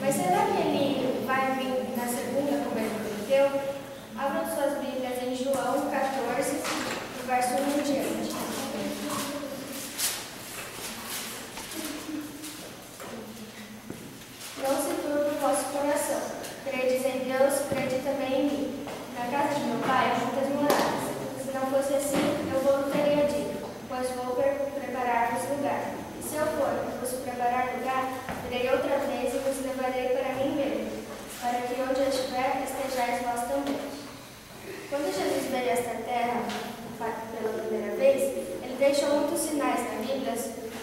Mas será que ele vai vir na segunda, como ele prometeu? Abram suas Bíblias em João 14, do verso 1 em diante. Não se turbe o vosso coração. Credes em Deus, crede também em mim. Na casa de meu pai há muitas moradas. Se não fosse assim, eu vou teria dito, pois vou preparar-vos lugar. E se eu for e vos preparar lugar, virei outra vez e vos levarei para mim mesmo, para que onde eu estiver, estejais vós também. Quando Jesus veio a esta terra pela primeira vez, ele deixou muitos sinais na Bíblia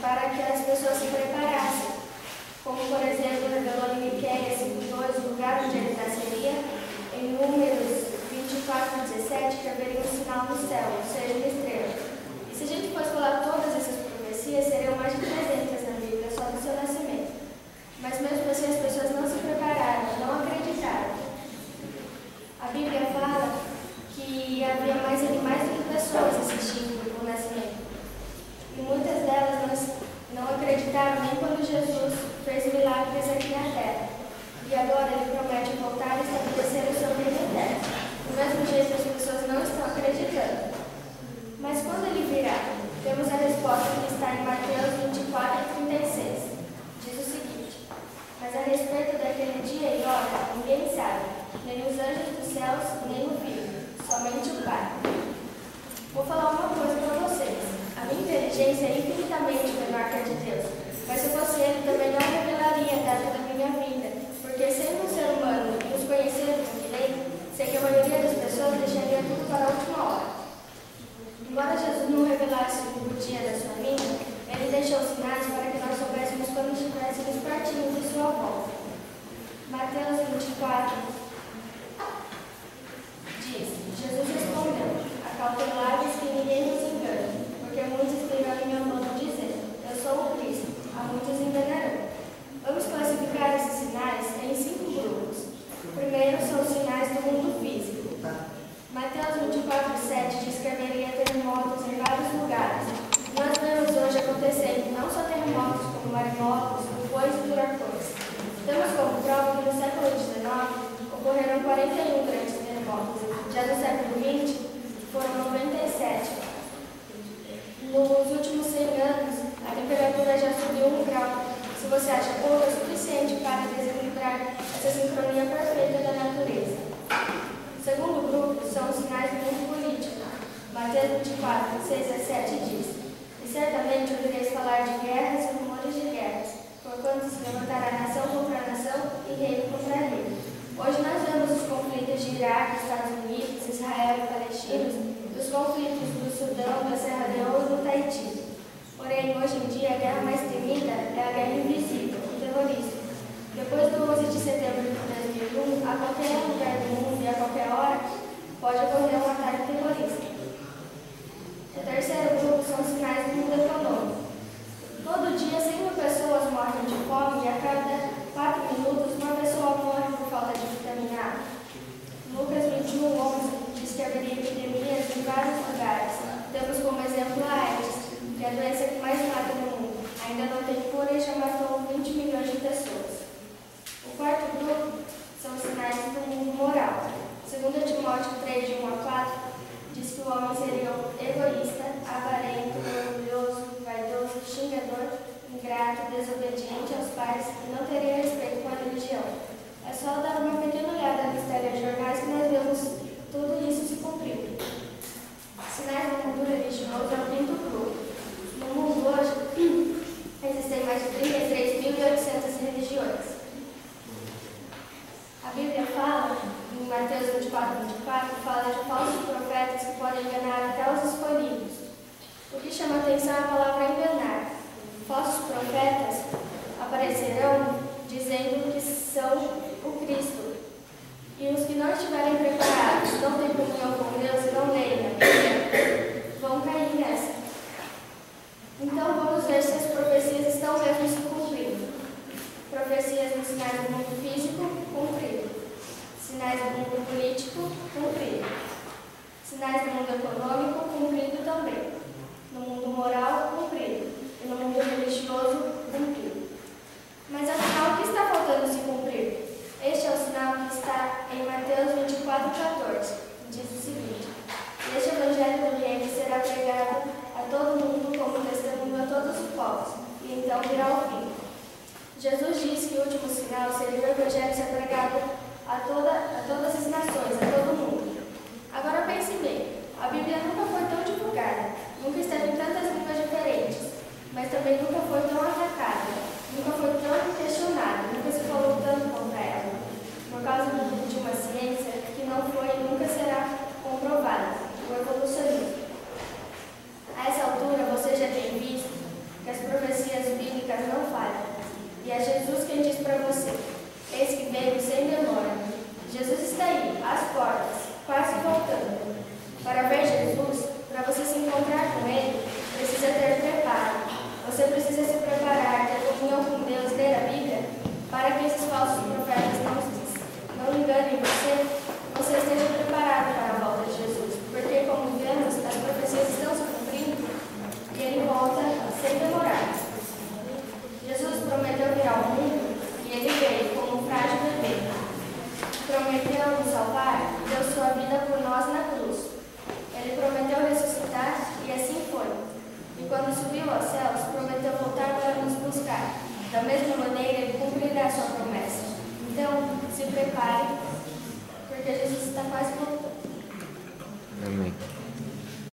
para que as pessoas se preparassem. Como, por exemplo, revelou em Miqueias 5:2 o lugar onde ele nasceria, em Números 24:17, que haveria um sinal no céu, ou seja, uma estrela. E se a gente fosse falar todas essas profecias, seriam mais de 300 na Bíblia, só do seu nascimento. Mas mesmo assim as pessoas não se prepararam, não acreditaram. A Bíblia fala que havia mais animais do que pessoas assistindo o nascimento. E muitas delas não acreditaram nem quando Jesus fez milagres aqui na terra. E agora ele promete voltar e estabelecer o seu reino eterno. Do mesmo jeito as pessoas não estão acreditando. Mas quando ele virá, temos a resposta que está em Mateus 24:36. Diz o seguinte: mas a respeito daquele dia e hora, ninguém sabe, nem os anjos dos céus, nem o Filho, somente o Pai. Vou falar uma coisa para vocês. A minha inteligência é infinitamente menor que a de Deus, mas se fosse ele, também não revelaria a data da minha vinda, porque sendo um ser humano e nos conhecendo com direito, sei que a maioria das pessoas deixaria tudo para a última hora. Embora Jesus não revelasse o dia da sua vinda, ele deixou sinais para que nós soubéssemos quando estivéssemos partindo de sua volta. Mateus 24 diz: Jesus respondeu: acautelai-vos que ninguém vos engane, porque muitos virão em meu nome dizendo: eu sou o Cristo, a muitos enganarão. Vamos classificar esses sinais em 5 grupos. O primeiro são os sinais do mundo físico. Mateus 24:7 diz que haveria terremotos em vários lugares. Nós vemos hoje acontecendo não só terremotos, como maremotos, vulcões e furacões. Temos como prova que no século XIX ocorreram 41 grandes terremotos. Já no século XX foram 97. Nos últimos 100 anos, a temperatura já subiu 1 grau. Se você acha pouco, é suficiente para desequilibrar essa sincronia perfeita da natureza. O segundo grupo são os sinais do mundo político. Mateus 24:6-7 diz: e certamente ouvireis falar de guerras e rumores de guerras, porquanto se levantará nação contra nação e reino contra reino. Hoje nós vemos os conflitos de Iraque, Estados Unidos, Israel e palestinos, os conflitos do Sudão, da Serra Leoa e do Tahiti. Porém, hoje em dia, a guerra mais temida é a guerra invisível, o terrorismo. Depois do 11 de setembro de 2001, a qualquer lugar do mundo e a qualquer hora, pode ocorrer um ataque terrorista. O terceiro grupo são os sinais do mundo econômico. Todo dia, 100.000 pessoas morrem de fome e a cada 4 minutos, uma pessoa morre por falta de vitamina A. Lucas 21:11 diz que haveria epidemias em vários lugares. Temos como exemplo a AIDS, que é a doença que mais mata no mundo. Ainda não tem cura e já matou 20 milhões de pessoas. O quarto grupo são os sinais do mundo moral. Segundo Timóteo 3:1-4, diz que o homem seria egoísta, avarento, orgulhoso, vaidoso, xingador, ingrato, desobediente aos pais e não teria respeito com a religião. É só dar uma pequena olhada nos telejornais que nós vemos tudo isso se cumprir. Sinais do mundo religioso é o quinto grupo. No mundo hoje, existem mais de 33.800 religiões. A Bíblia fala, em Mateus 24:24, fala de falsos profetas que podem enganar até os escolhidos. O que chama atenção é a palavra enganar. Falsos profetas aparecerão dizendo que são o Cristo. E os que não estiverem preparados, não têm comunhão com Deus e não leem a Bíblia, vão cair nessa. Então vamos ver se as profecias estão mesmo se cumprindo. Profecias nos sinais do mundo físico, cumprido. Sinais do mundo político, cumprido. Sinais do mundo econômico, cumprido também. No mundo moral, cumprido. E no mundo religioso, cumprido. Mas afinal, o que está faltando se cumprir? mesma maneira, ele cumprirá a sua promessa. Então, se prepare, porque Jesus está quase voltando. Amém.